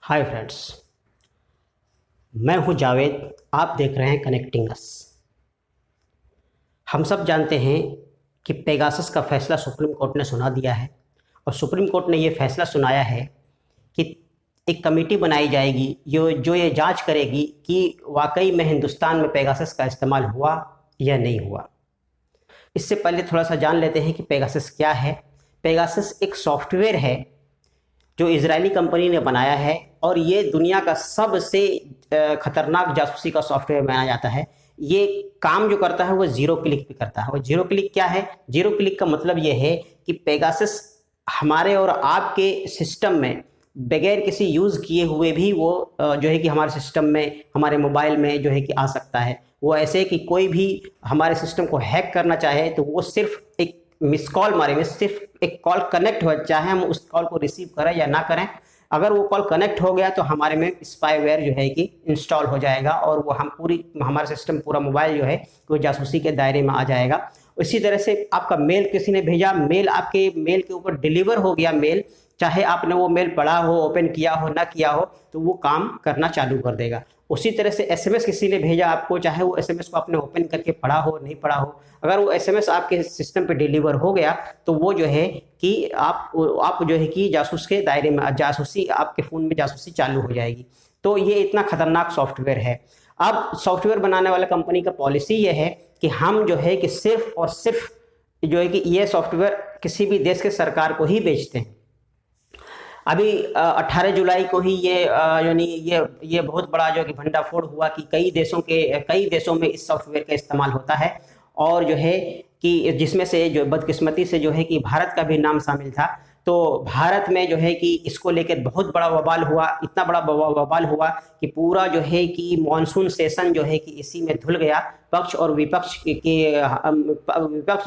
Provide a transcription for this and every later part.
Hi friends, मैं हूं जावेद। आप देख रहे हैं कनेक्टिंग अस। हम सब जानते हैं कि पेगासस का फैसला सुप्रीम कोर्ट ने सुना दिया है और सुप्रीम कोर्ट ने ये फैसला सुनाया है कि एक कमेटी बनाई जाएगी जो ये जांच करेगी कि वाकई में हिंदुस्तान में पेगासस का इस्तेमाल हुआ या नहीं हुआ। इससे पहले थोड़ा सा जान लेते हैं कि पेगासस क्या है। पेगासस एक सॉफ्टवेयर है जो इजरायली कंपनी ने बनाया है और ये दुनिया का सबसे खतरनाक जासूसी का सॉफ्टवेयर माना जाता है। ये काम जो करता है वो जीरो क्लिक पे करता है। और जीरो क्लिक क्या है? जीरो क्लिक का मतलब ये है कि पेगासस हमारे और आपके सिस्टम में बगैर किसी यूज़ किए हुए भी वो जो है कि हमारे सिस्टम में, हमारे मोबाइल में जो है कि आ सकता है। वो ऐसे कि कोई भी हमारे सिस्टम को हैक करना चाहे तो वो सिर्फ एक मिस कॉल मारेंगे, सिर्फ एक कॉल कनेक्ट हो, चाहे हम उस कॉल को रिसीव करें या ना करें, अगर वो कॉल कनेक्ट हो गया तो हमारे में स्पाईवेयर जो है कि इंस्टॉल हो जाएगा और वो हमारा सिस्टम, पूरा मोबाइल जो है वो जासूसी के दायरे में आ जाएगा। इसी तरह से आपका मेल किसी ने भेजा, मेल आपके मेल के ऊपर डिलीवर हो गया मेल, चाहे आपने वो मेल पढ़ा हो, ओपन किया हो, ना किया हो, तो वो काम करना चालू कर देगा। उसी तरह से एसएमएस किसी ने भेजा आपको, चाहे वो एसएमएस को आपने ओपन करके पढ़ा हो, नहीं पढ़ा हो, अगर वो एसएमएस आपके सिस्टम पे डिलीवर हो गया तो वो जो है कि आप जो है कि जासूस के दायरे में, जासूसी, आपके फ़ोन में जासूसी चालू हो जाएगी। तो ये इतना खतरनाक सॉफ्टवेयर है। अब सॉफ्टवेयर बनाने वाला कंपनी का पॉलिसी ये है कि हम जो है कि सिर्फ और सिर्फ जो है कि ये सॉफ्टवेयर किसी भी देश के सरकार को ही बेचते हैं। अभी 18 जुलाई को ही ये यानी ये बहुत बड़ा जो कि भंडाफोड़ हुआ कि कई देशों में इस सॉफ्टवेयर का इस्तेमाल होता है और जो है कि जिसमें से जो बदकिस्मती से जो है कि भारत का भी नाम शामिल था। तो भारत में जो है कि इसको लेकर बहुत बड़ा बवाल हुआ, इतना बड़ा बवाल हुआ कि पूरा जो है कि मॉनसून सेशन जो है कि इसी में धुल गया। पक्ष और विपक्ष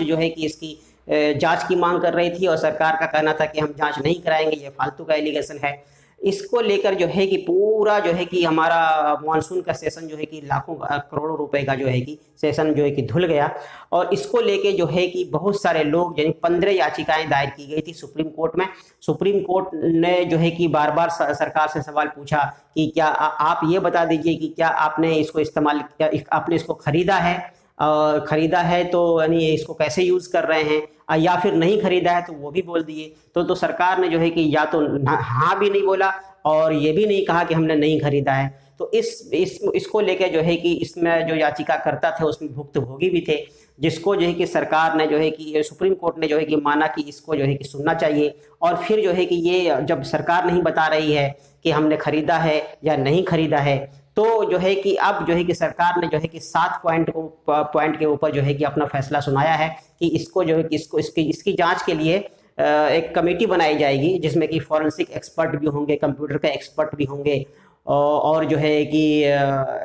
जो है कि इसकी जांच की मांग कर रही थी और सरकार का कहना था कि हम जांच नहीं कराएंगे, ये फालतू का एलिगेशन है। इसको लेकर जो है कि पूरा जो है कि हमारा मानसून का सेशन जो है कि लाखों करोड़ों रुपए का जो है कि सेशन जो है कि धुल गया। और इसको लेके जो है कि बहुत सारे लोग, यानी 15 याचिकाएं दायर की गई थी सुप्रीम कोर्ट में। सुप्रीम कोर्ट ने जो है कि बार बार सरकार से सवाल पूछा कि क्या आप ये बता दीजिए कि क्या आपने इसको इस्तेमाल, क्या आपने इसको खरीदा है तो यानी इसको कैसे यूज़ कर रहे हैं, या फिर नहीं खरीदा है तो वो भी बोल दिए। तो सरकार ने जो है कि या तो हाँ भी नहीं बोला और ये भी नहीं कहा कि हमने नहीं खरीदा है। तो इसको लेके जो है कि इसमें जो याचिकाकर्ता थे उसमें भुक्तभोगी भी थे, जिसको जो है कि सरकार ने जो है कि सुप्रीम कोर्ट ने जो है कि माना कि इसको जो है कि सुनना चाहिए। और फिर जो है कि ये जब सरकार नहीं बता रही है कि हमने खरीदा है या नहीं खरीदा है, तो जो है कि अब जो है कि सरकार ने जो है कि 7 पॉइंट के ऊपर जो है कि अपना फैसला सुनाया है कि इसको जो है कि इसकी जांच के लिए एक कमेटी बनाई जाएगी जिसमें कि फॉरेंसिक एक्सपर्ट भी होंगे, कंप्यूटर के एक्सपर्ट भी होंगे, और जो है कि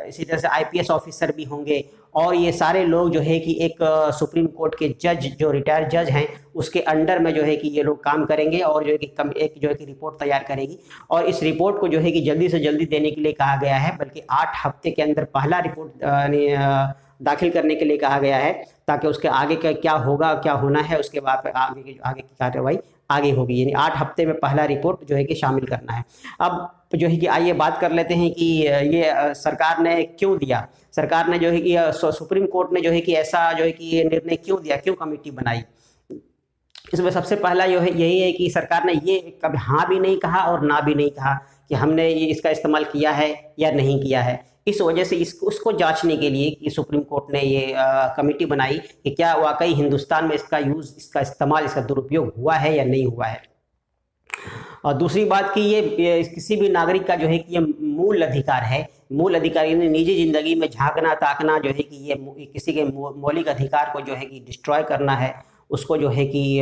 इसी तरह से आईपीएस ऑफिसर भी होंगे। और ये सारे लोग जो है कि एक सुप्रीम कोर्ट के जज, जो रिटायर्ड जज हैं, उसके अंडर में जो है कि ये लोग काम करेंगे और जो है कि एक जो है कि रिपोर्ट तैयार करेगी। और इस रिपोर्ट को जो है कि जल्दी से जल्दी देने के लिए कहा गया है, बल्कि 8 हफ्ते के अंदर पहला रिपोर्ट दाखिल करने के लिए कहा गया है, ताकि उसके आगे का क्या होगा, क्या होना है, उसके बाद आगे की कार्रवाई आगे होगी। यानी 8 हफ्ते में पहला रिपोर्ट जो है कि शामिल करना है। अब जो है कि आइए बात कर लेते हैं कि ये सरकार ने क्यों दिया। सरकार ने जो है कि सुप्रीम कोर्ट ने जो है कि ऐसा जो है कि ये निर्णय क्यों दिया, क्यों कमेटी बनाई। इसमें सबसे पहला जो है यही है कि सरकार ने ये कभी हाँ भी नहीं कहा और ना भी नहीं कहा कि हमने ये इसका इस्तेमाल किया है या नहीं किया है। इस वजह से उसको जांचने के लिए कि सुप्रीम कोर्ट ने ये कमेटी बनाई कि क्या वाकई हिंदुस्तान में इसका यूज़, इसका इस्तेमाल, इसका दुरुपयोग हुआ है या नहीं हुआ है। और दूसरी बात कि ये किसी भी नागरिक का जो है कि ये मूल अधिकार है। मूल अधिकार यानी निजी जिंदगी में झांकना ताकना जो है कि ये किसी के मौलिक अधिकार को जो है कि डिस्ट्रॉय करना है, उसको जो है कि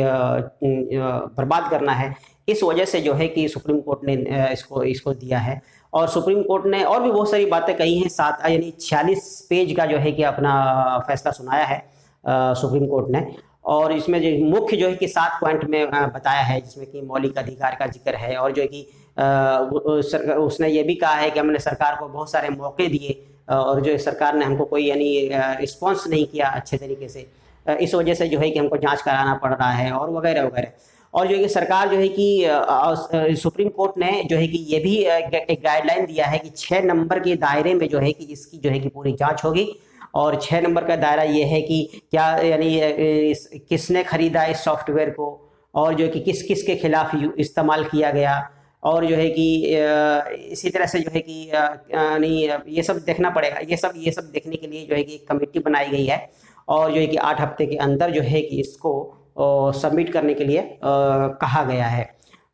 बर्बाद करना है। इस वजह से जो है कि सुप्रीम कोर्ट ने इसको दिया है। और सुप्रीम कोर्ट ने और भी बहुत सारी बातें कही हैं, 7 यानी 46 पेज का जो है कि अपना फैसला सुनाया है सुप्रीम कोर्ट ने। और इसमें जो मुख्य जो है कि 7 पॉइंट में बताया है, जिसमें कि मौलिक अधिकार का जिक्र है। और जो है कि उसने ये भी कहा है कि हमने सरकार को बहुत सारे मौके दिए और जो सरकार ने हमको कोई यानी रिस्पॉन्स नहीं किया अच्छे तरीके से, इस वजह से जो है कि हमको जांच कराना पड़ रहा है और वगैरह वगैरह। और जो है कि सरकार जो है कि सुप्रीम कोर्ट ने जो है कि ये भी एक गाइडलाइन दिया है कि 6 नंबर के दायरे में जो है कि इसकी जो है कि पूरी जांच होगी। और 6 नंबर का दायरा ये है कि क्या यानी किसने खरीदा इस सॉफ्टवेयर को, और जो है कि किस किस के खिलाफ इस्तेमाल किया गया, और जो है कि इसी तरह से जो है कि नहीं ये सब देखना पड़ेगा। ये सब देखने के लिए जो है कि एक कमेटी बनाई गई है, और जो है कि 8 हफ्ते के अंदर जो है कि इसको सबमिट करने के लिए कहा गया है।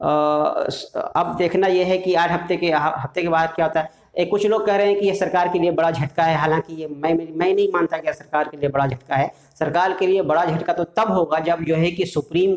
अब देखना यह है कि 8 हफ्ते के बाद क्या होता है। कुछ लोग कह रहे हैं कि ये सरकार के लिए बड़ा झटका है, हालांकि ये मैं नहीं मानता कि सरकार के लिए बड़ा झटका है। सरकार के लिए बड़ा झटका तो तब होगा जब जो है कि सुप्रीम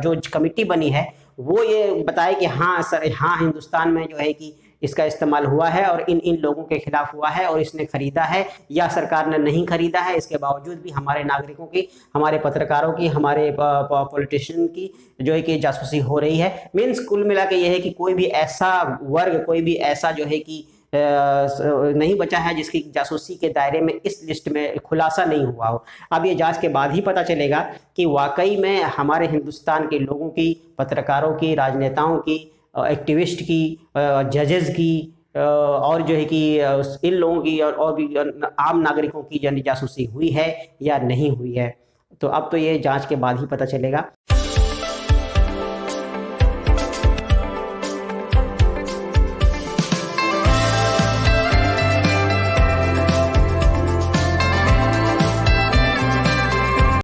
जो कमेटी बनी है वो ये बताए कि हाँ सर, हाँ हिंदुस्तान में जो है कि इसका इस्तेमाल हुआ है और इन इन लोगों के खिलाफ हुआ है, और इसने खरीदा है या सरकार ने नहीं खरीदा है। इसके बावजूद भी हमारे नागरिकों की, हमारे पत्रकारों की, हमारे पॉलिटिशियन की जो है कि जासूसी हो रही है। मीन्स कुल मिला के ये है कि कोई भी ऐसा वर्ग, कोई भी ऐसा जो है कि नहीं बचा है जिसकी जासूसी के दायरे में इस लिस्ट में खुलासा नहीं हुआ हो। अब ये जांच के बाद ही पता चलेगा कि वाकई में हमारे हिंदुस्तान के लोगों की, पत्रकारों की, राजनेताओं की, एक्टिविस्ट की, जजेस की, और जो है कि इन लोगों की और भी आम नागरिकों की जासूसी हुई है या नहीं हुई है। तो अब तो ये जांच के बाद ही पता चलेगा।